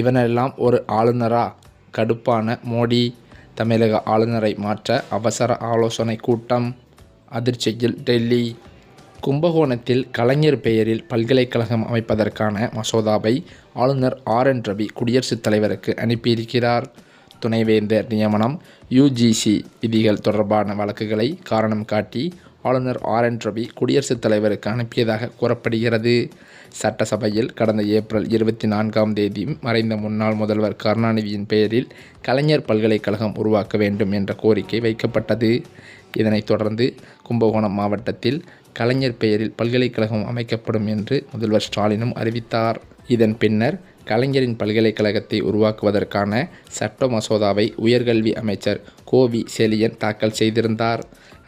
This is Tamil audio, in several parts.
இவனெல்லாம் ஒரு ஆளுநரா? கடுப்பான மோடி. தமிழக ஆளுநரை மாற்ற அவசர ஆலோசனை கூட்டம். அதிர்ச்சியில் டெல்லி. கும்பகோணத்தில் கலைஞர் பெயரில் பல்கலைக்கழகம் அமைப்பதற்கான மசோதாவை ஆளுநர் RN ரவி குடியரசுத் தலைவருக்கு அனுப்பியிருக்கிறார். துணைவேந்தர் நியமனம், UGC விதிகள் தொடர்பான வழக்குகளை காரணம் காட்டி ஆளுநர் RN ரவி குடியரசுத் தலைவருக்கு அனுப்பியதாக கூறப்படுகிறது. சட்டசபையில் கடந்த ஏப்ரல் 24 மறைந்த முன்னாள் முதல்வர் கருணாநிதியின் பெயரில் கலைஞர் பல்கலைக்கழகம் உருவாக்க வேண்டும் என்ற கோரிக்கை வைக்கப்பட்டது. இதனைத் தொடர்ந்து கும்பகோணம் மாவட்டத்தில் கலைஞர் பெயரில் பல்கலைக்கழகம் அமைக்கப்படும் என்று முதல்வர் ஸ்டாலினும் அறிவித்தார். இதன் பின்னர் கலைஞரின் பல்கலைக்கழகத்தை உருவாக்குவதற்கான சட்ட மசோதாவை உயர்கல்வி அமைச்சர் கோவி செழியன் தாக்கல் செய்திருந்தார்.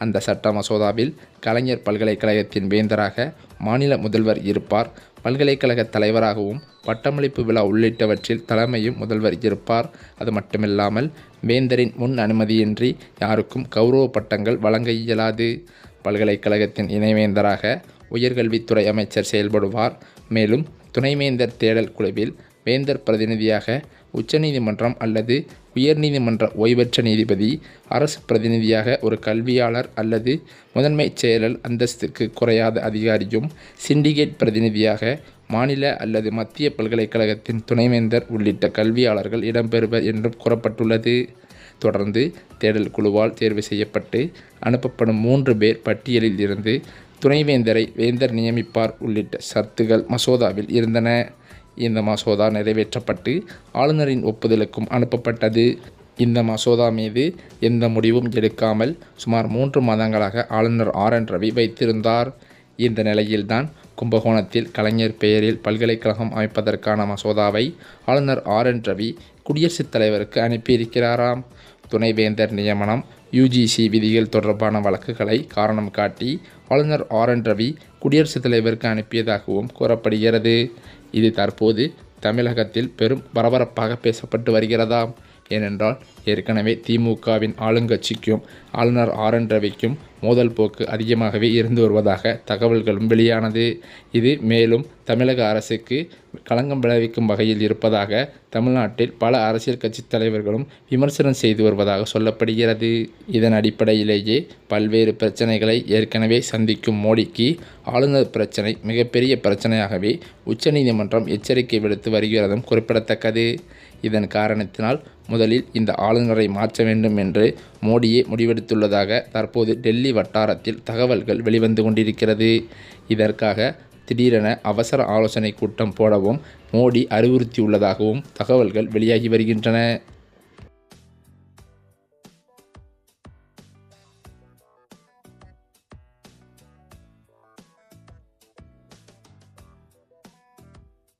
அந்த சட்ட மசோதாவில் கலைஞர் பல்கலைக்கழகத்தின் வேந்தராக மாநில முதல்வர் இருப்பார். பல்கலைக்கழக தலைவராகவும் பட்டமளிப்பு விழா உள்ளிட்டவற்றில் தலைமையும் முதல்வர் இருப்பார். அது மட்டுமில்லாமல் வேந்தரின் முன் அனுமதியின்றி யாருக்கும் கௌரவ பட்டங்கள் வழங்க இயலாது. பல்கலைக்கழகத்தின் இணைவேந்தராக உயர்கல்வித்துறை அமைச்சர் செயல்படுவார். மேலும் துணைவேந்தர் தேடல் குழுவில் வேந்தர் பிரதிநிதியாக உச்சநீதிமன்றம் அல்லது உயர்நீதிமன்ற ஓய்வற்ற நீதிபதி, அரசு பிரதிநிதியாக ஒரு கல்வியாளர் அல்லது முதன்மை செயலர் அந்தஸ்துக்கு குறையாத அதிகாரியும், சிண்டிகேட் பிரதிநிதியாக மாநில அல்லது மத்திய பல்கலைக்கழகத்தின் துணைவேந்தர் உள்ளிட்ட கல்வியாளர்கள் இடம்பெறுவர் என்றும் கூறப்பட்டுள்ளது. தொடர்ந்து தேடல் குழுவால் தேர்வு செய்யப்பட்டு அனுப்பப்படும் 3 பேர் பட்டியலில் இருந்து துணைவேந்தரை வேந்தர் நியமிப்பார் உள்ளிட்ட ஷரத்துகள் மசோதாவில் இருந்தன. இந்த மசோதா நிறைவேற்றப்பட்டு ஆளுநரின் ஒப்புதலுக்கும் அனுப்பப்பட்டது. இந்த மசோதா மீது எந்த முடிவும் எடுக்காமல் சுமார் 3 மாதங்களாக ஆளுநர் RN ரவி வைத்திருந்தார். இந்த நிலையில்தான் கும்பகோணத்தில் கலைஞர் பெயரில் பல்கலைக்கழகம் அமைப்பதற்கான மசோதாவை ஆளுநர் RN ரவி குடியரசுத் தலைவருக்கு அனுப்பியிருக்கிறாராம். துணைவேந்தர் நியமனம், UGC விதிகள் தொடர்பான வழக்குகளை காரணம் காட்டி ஆளுநர் RN ரவி குடியரசுத் தலைவருக்கு அனுப்பியதாகவும் கூறப்படுகிறது. இது தற்போது தமிழகத்தில் பெரும் பரபரப்பாக பேசப்பட்டு வருகிறதாம். ஏனென்றால் ஏற்கனவே திமுகவின் ஆளுங்கட்சிக்கும் ஆளுநர் RN ரவிக்கும் மோதல் போக்கு அதிகமாகவே இருந்து வருவதாக தகவல்களும் வெளியானது. இது மேலும் தமிழக அரசுக்கு களங்கம் விளைவிக்கும் வகையில் இருப்பதாக தமிழ்நாட்டில் பல அரசியல் கட்சி தலைவர்களும் விமர்சனம் செய்து வருவதாக சொல்லப்படுகிறது. இதன் அடிப்படையிலேயே பல்வேறு பிரச்சனைகளை ஏற்கனவே சந்திக்கும் மோடிக்கு ஆளுநர் பிரச்சனை மிகப்பெரிய பிரச்சனையாகவே உச்சநீதிமன்றம் எச்சரிக்கை விடுத்து வருகிறதும் குறிப்பிடத்தக்கது. இதன் காரணத்தினால் முதலில் இந்த ஆளுநரை மாற்ற வேண்டும் என்று மோடியே முடிவெடுத்துள்ளதாக தற்போது டெல்லி வட்டாரத்தில் தகவல்கள் வெளிவந்து கொண்டிருக்கிறது. இதற்காக திடீரென அவசர ஆலோசனை கூட்டம் போடவும் மோடி அறிவுறுத்தியுள்ளதாகவும் தகவல்கள் வெளியாகி வருகின்றன.